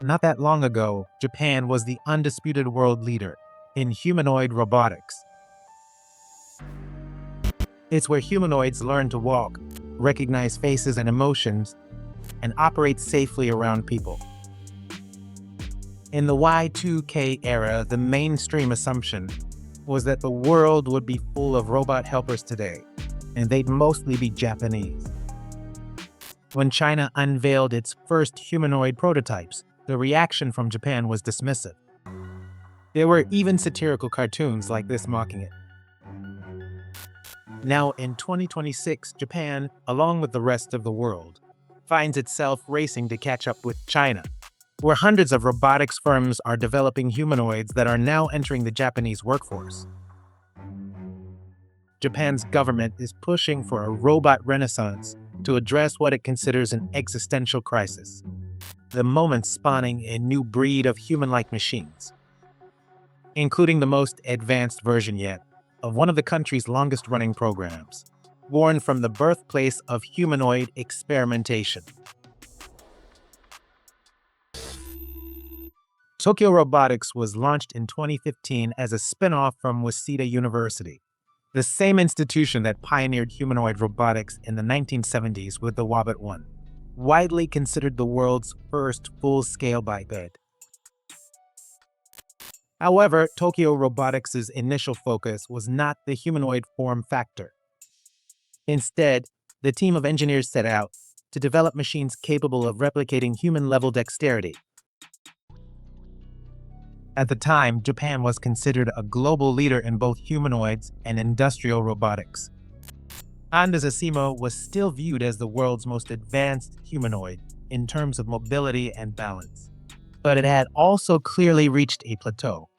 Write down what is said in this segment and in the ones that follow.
Not that long ago, Japan was the undisputed world leader in humanoid robotics. It's where humanoids learn to walk, recognize faces and emotions, and operate safely around people. In the Y2K era, the mainstream assumption was that the world would be full of robot helpers today, and they'd mostly be Japanese. When China unveiled its first humanoid prototypes, the reaction from Japan was dismissive. There were even satirical cartoons like this mocking it. Now, in 2026, Japan, along with the rest of the world, finds itself racing to catch up with China, where hundreds of robotics firms are developing humanoids that are now entering the Japanese workforce. Japan's government is pushing for a robot renaissance to address what it considers an existential crisis, the moment spawning a new breed of human-like machines, including the most advanced version yet of one of the country's longest-running programs, born from the birthplace of humanoid experimentation. Tokyo Robotics was launched in 2015 as a spin-off from Waseda University, the same institution that pioneered humanoid robotics in the 1970s with the Wobbit 1, widely considered the world's first full-scale biped. However, Tokyo Robotics' initial focus was not the humanoid form factor. Instead, the team of engineers set out to develop machines capable of replicating human-level dexterity. At the time, Japan was considered a global leader in both humanoids and industrial robotics. Asimo was still viewed as the world's most advanced humanoid in terms of mobility and balance, but it had also clearly reached a plateau.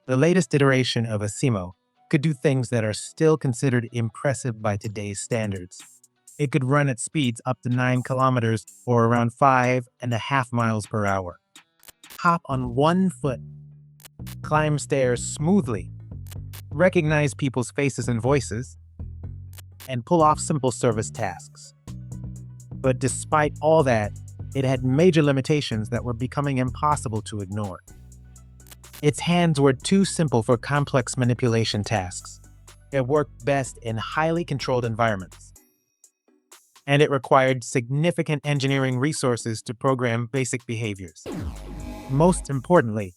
The latest iteration of Asimo could do things that are still considered impressive by today's standards. It could run at speeds up to 9 kilometers or around 5.5 miles per hour, hop on one foot, climb stairs smoothly, recognize people's faces and voices, and pull off simple service tasks. But despite all that, it had major limitations that were becoming impossible to ignore. Its hands were too simple for complex manipulation tasks. It worked best in highly controlled environments. And it required significant engineering resources to program basic behaviors. Most importantly,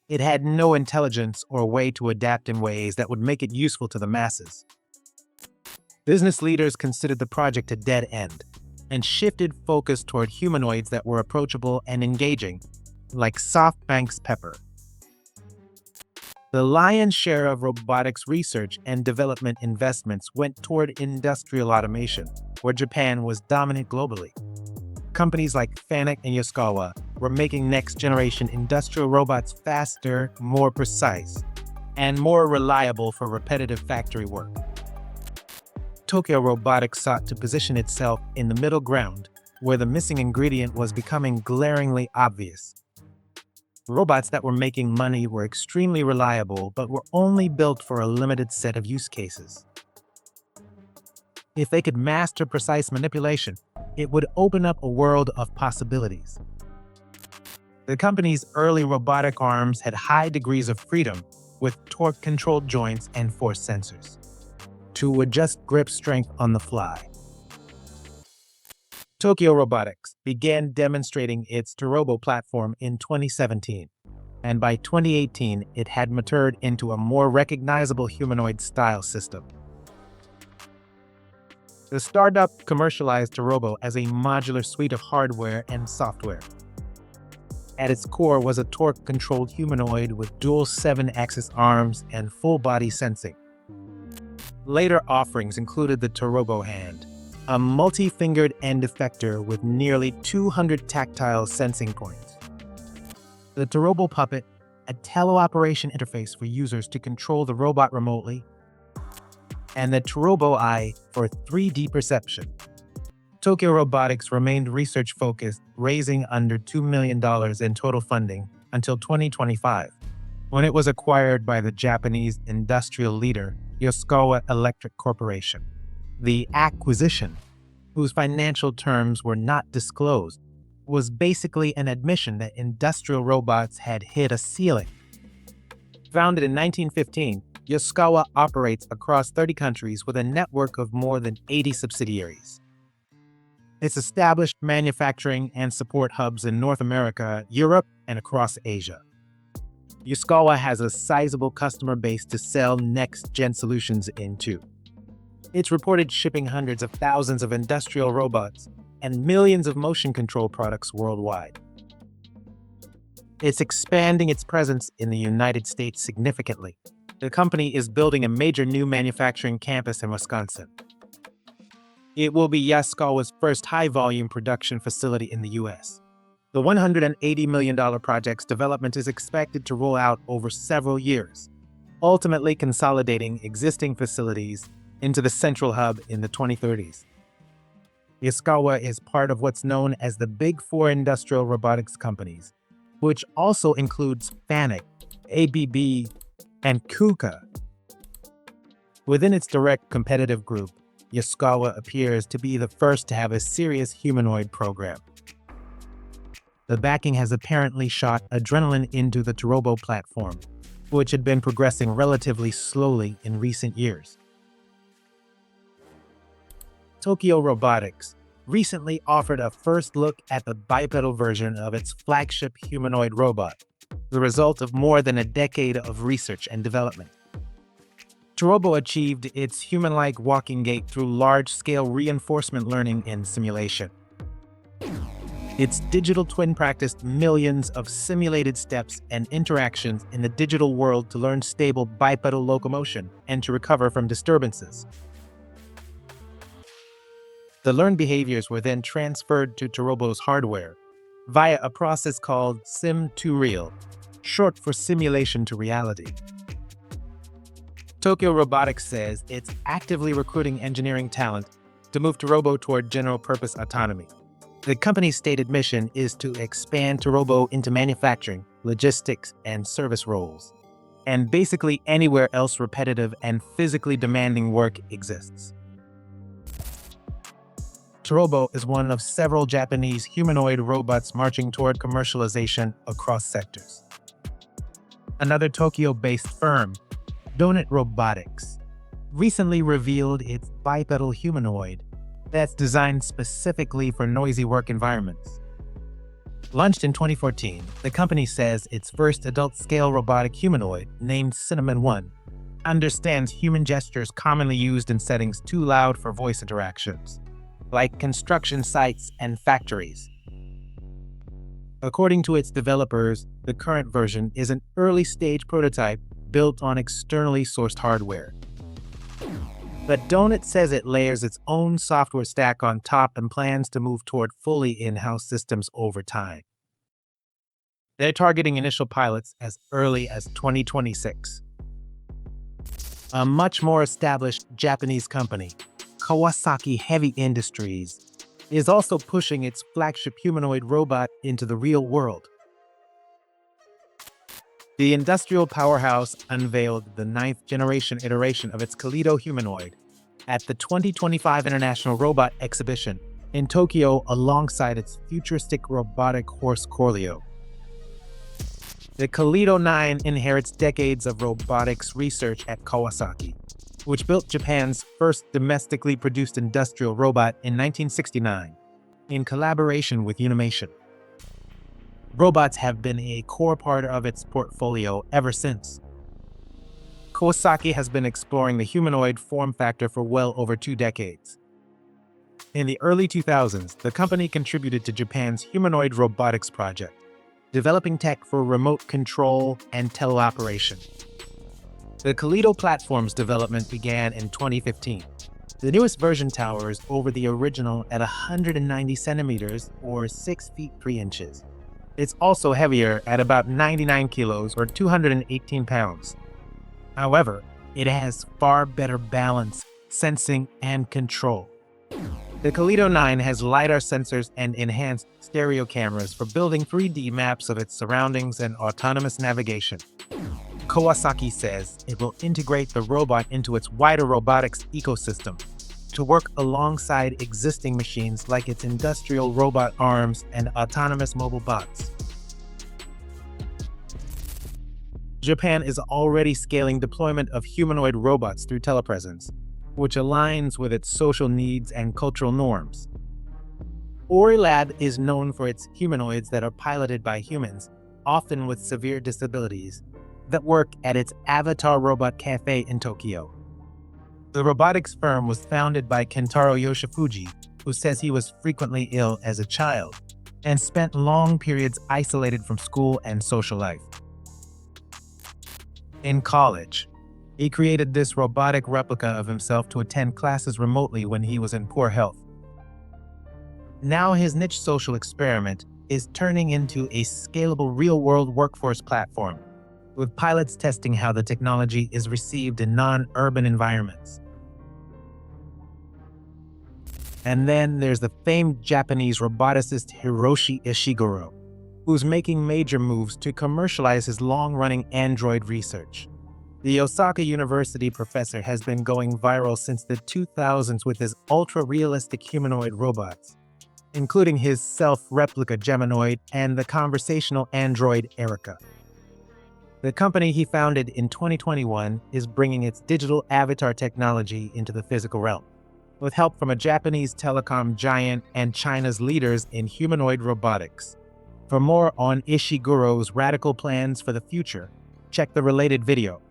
it had no intelligence or way to adapt in ways that would make it useful to the masses. Business leaders considered the project a dead end and shifted focus toward humanoids that were approachable and engaging, like SoftBank's Pepper. The lion's share of robotics research and development investments went toward industrial automation, where Japan was dominant globally. Companies like Fanuc and Yaskawa were making next-generation industrial robots faster, more precise, and more reliable for repetitive factory work. Tokyo Robotics sought to position itself in the middle ground, where the missing ingredient was becoming glaringly obvious. Robots that were making money were extremely reliable, but were only built for a limited set of use cases. If they could master precise manipulation, it would open up a world of possibilities. The company's early robotic arms had high degrees of freedom, with torque-controlled joints and force sensors to adjust grip strength on the fly. Tokyo Robotics began demonstrating its Torobo platform in 2017, and by 2018 it had matured into a more recognizable humanoid style system. The startup commercialized Torobo as a modular suite of hardware and software. At its core was a torque-controlled humanoid with dual 7-axis arms and full-body sensing. Later offerings included the Torobo Hand, a multi-fingered end effector with nearly 200 tactile sensing points. The Torobo Puppet, a teleoperation interface for users to control the robot remotely, and the Torobo Eye for 3D perception. Tokyo Robotics remained research-focused, raising under $2 million in total funding until 2025, when it was acquired by the Japanese industrial leader Yaskawa Electric Corporation. The acquisition, whose financial terms were not disclosed, was basically an admission that industrial robots had hit a ceiling. Founded in 1915, Yaskawa operates across 30 countries with a network of more than 80 subsidiaries. It's established manufacturing and support hubs in North America, Europe, and across Asia. Yaskawa has a sizable customer base to sell next-gen solutions into. It's reported shipping hundreds of thousands of industrial robots and millions of motion control products worldwide. It's expanding its presence in the United States significantly. The company is building a major new manufacturing campus in Wisconsin. It will be Yaskawa's first high-volume production facility in the U.S. The $180 million project's development is expected to roll out over several years, ultimately consolidating existing facilities into the central hub in the 2030s. Yaskawa is part of what's known as the Big Four industrial robotics companies, which also includes FANUC, ABB, and KUKA. Within its direct competitive group, Yaskawa appears to be the first to have a serious humanoid program. The backing has apparently shot adrenaline into the Torobo platform, which had been progressing relatively slowly in recent years. Tokyo Robotics recently offered a first look at the bipedal version of its flagship humanoid robot, the result of more than a decade of research and development. Torobo achieved its human-like walking gait through large-scale reinforcement learning and simulation. Its digital twin practiced millions of simulated steps and interactions in the digital world to learn stable bipedal locomotion and to recover from disturbances. The learned behaviors were then transferred to Torobo's hardware via a process called Sim-to-Real, short for simulation to reality. Tokyo Robotics says it's actively recruiting engineering talent to move Torobo toward general-purpose autonomy. The company's stated mission is to expand Torobo into manufacturing, logistics, and service roles, and basically anywhere else repetitive and physically demanding work exists. Torobo is one of several Japanese humanoid robots marching toward commercialization across sectors. Another Tokyo-based firm, Donut Robotics, recently revealed its bipedal humanoid that's designed specifically for noisy work environments. Launched in 2014, the company says its first adult-scale robotic humanoid, named Cinnamon One, understands human gestures commonly used in settings too loud for voice interactions, like construction sites and factories. According to its developers, the current version is an early-stage prototype built on externally sourced hardware. But Donut says it layers its own software stack on top and plans to move toward fully in-house systems over time. They're targeting initial pilots as early as 2026. A much more established Japanese company, Kawasaki Heavy Industries, is also pushing its flagship humanoid robot into the real world. The industrial powerhouse unveiled the 9th-generation iteration of its Kaleido humanoid at the 2025 International Robot Exhibition in Tokyo alongside its futuristic robotic horse Corleo. The Kaleido 9 inherits decades of robotics research at Kawasaki, which built Japan's first domestically produced industrial robot in 1969, in collaboration with Unimation. Robots have been a core part of its portfolio ever since. Kawasaki has been exploring the humanoid form factor for well over 2 decades. In the early 2000s, the company contributed to Japan's humanoid robotics project, developing tech for remote control and teleoperation. The Kaleido platform's development began in 2015. The newest version towers over the original at 190 centimeters or 6 feet 3 inches. It's also heavier at about 99 kilos or 218 pounds. However, it has far better balance, sensing, and control. The Kaleido 9 has LiDAR sensors and enhanced stereo cameras for building 3D maps of its surroundings and autonomous navigation. Kawasaki says it will integrate the robot into its wider robotics ecosystem to work alongside existing machines like its industrial robot arms and autonomous mobile bots. Japan is already scaling deployment of humanoid robots through telepresence, which aligns with its social needs and cultural norms. Ori Lab is known for its humanoids that are piloted by humans, often with severe disabilities, that work at its Avatar Robot Cafe in Tokyo. The robotics firm was founded by Kentaro Yoshifuji, who says he was frequently ill as a child and spent long periods isolated from school and social life. In college, he created this robotic replica of himself to attend classes remotely when he was in poor health. Now his niche social experiment is turning into a scalable real-world workforce platform, with pilots testing how the technology is received in non-urban environments. And then there's the famed Japanese roboticist Hiroshi Ishiguro, who's making major moves to commercialize his long-running android research. The Osaka University professor has been going viral since the 2000s with his ultra-realistic humanoid robots, including his self-replica Geminoid and the conversational android Erica. The company he founded in 2021 is bringing its digital avatar technology into the physical realm, with help from a Japanese telecom giant and China's leaders in humanoid robotics. For more on Ishiguro's radical plans for the future, check the related video.